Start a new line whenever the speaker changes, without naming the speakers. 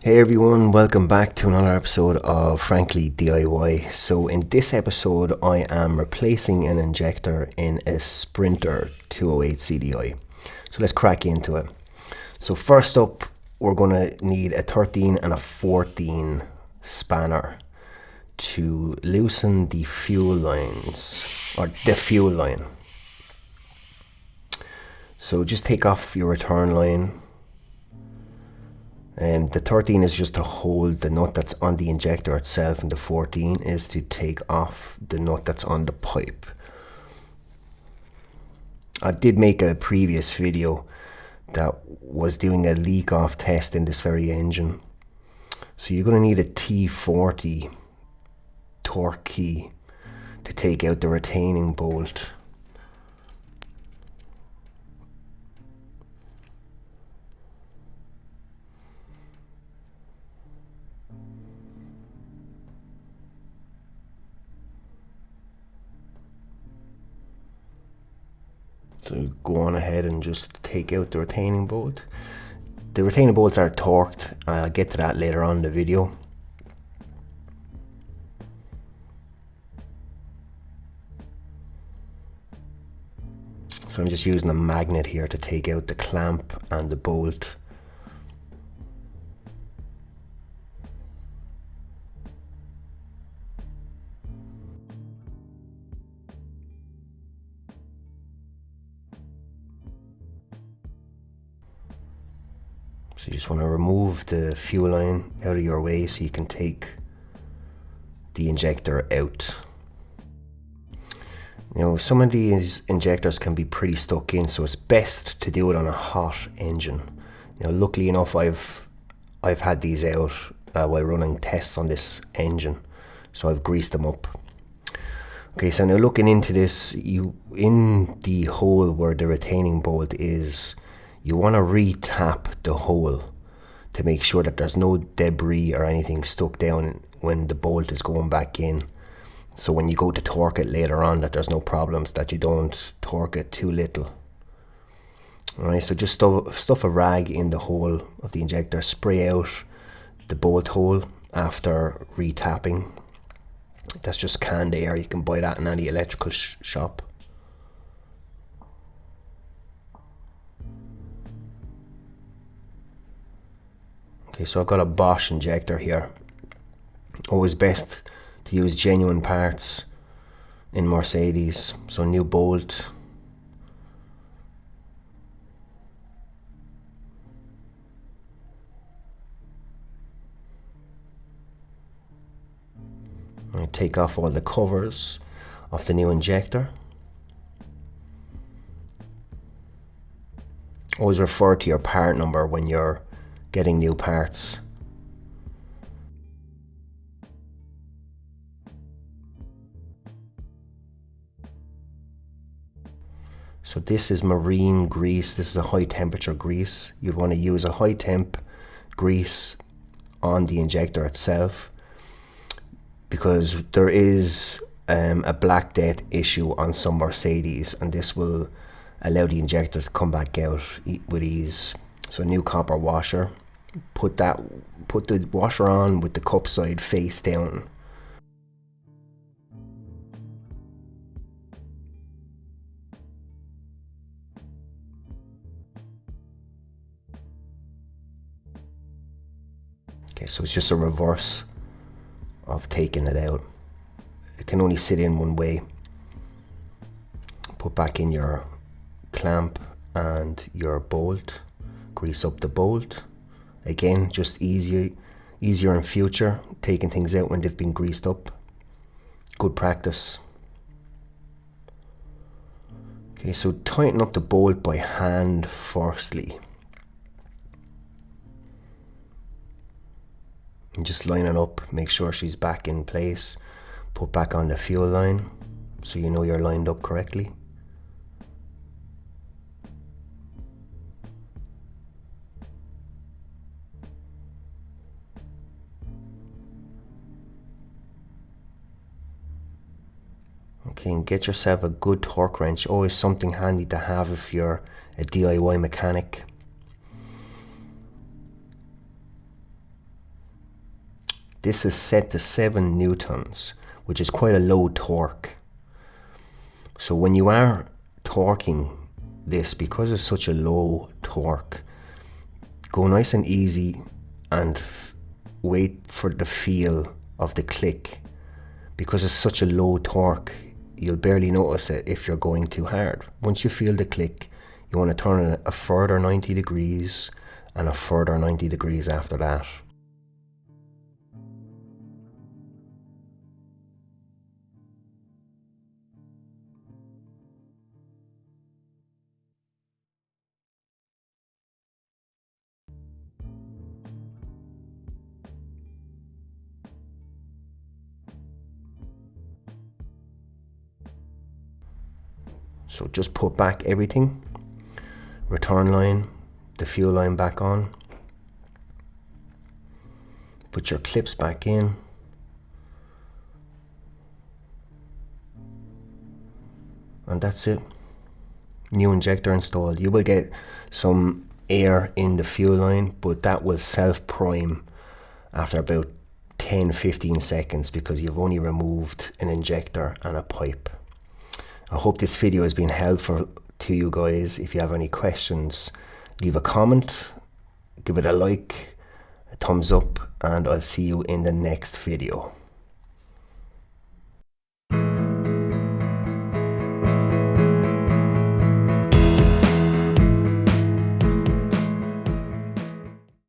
Hey everyone, welcome back to another episode of Frankly DIY. So in this episode I am replacing an injector in a Sprinter 208 CDI. So let's crack into it. So first up, we're going to need a 13 and a 14 spanner to loosen the fuel lines, or the fuel line. So just take off your return line. And the 13 is just to hold the nut that's on the injector itself, and the 14 is to take off the nut that's on the pipe. I did make a previous video that was doing a leak-off test in this very engine. So you're going to need a T40 torque key to take out the retaining bolt. So go on ahead and just take out the retaining bolt. The retaining bolts are torqued. I'll get to that later on in the video. So I'm just using a magnet here to take out the clamp and the bolt. So you just want to remove the fuel line out of your way so you can take the injector out. You know, some of these injectors can be pretty stuck in, so it's best to do it on a hot engine. You know, luckily enough, I've had these out while running tests on this engine, so I've greased them up. Okay, so now looking into this, in the hole where the retaining bolt is, you want to re-tap the hole to make sure that there's no debris or anything stuck down when the bolt is going back in. So when you go to torque it later on, that there's no problems, that you don't torque it too little. Alright, so just stuff a rag in the hole of the injector, spray out the bolt hole after re-tapping. That's just canned air, you can buy that in any electrical shop. Okay, so I've got a Bosch injector here. Always best to use genuine parts in Mercedes. So new bolt. I take off all the covers of the new injector. Always refer to your part number when you're getting new parts. So this is marine grease. This is a high temperature grease. You'd want to use a high temp grease on the injector itself, because there is a black death issue on some Mercedes, and this will allow the injector to come back out with ease. So a new copper washer. Put the washer on with the cup side face down. Okay, so it's just a reverse of taking it out. It can only sit in one way. Put back in your clamp and your bolt. Grease up the bolt. Again, just easier in future, taking things out when they've been greased up. Good practice. Okay, so tighten up the bolt by hand firstly. And just line it up, make sure she's back in place. Put back on the fuel line so you know you're lined up correctly. Okay, and get yourself a good torque wrench. Always something handy to have if you're a DIY mechanic. This is set to 7 newtons, which is quite a low torque. So when you are torquing this, because it's such a low torque, go nice and easy and wait for the feel of the click. Because it's such a low torque, you'll barely notice it if you're going too hard. Once you feel the click, you want to turn it a further 90 degrees and a further 90 degrees after that. So just put back everything, return line, the fuel line back on, put your clips back in, and that's it. New injector installed. You will get some air in the fuel line, but that will self-prime after about 10-15 seconds because you've only removed an injector and a pipe. I hope this video has been helpful to you guys. If you have any questions, leave a comment, give it a like, a thumbs up, and I'll see you in the next video.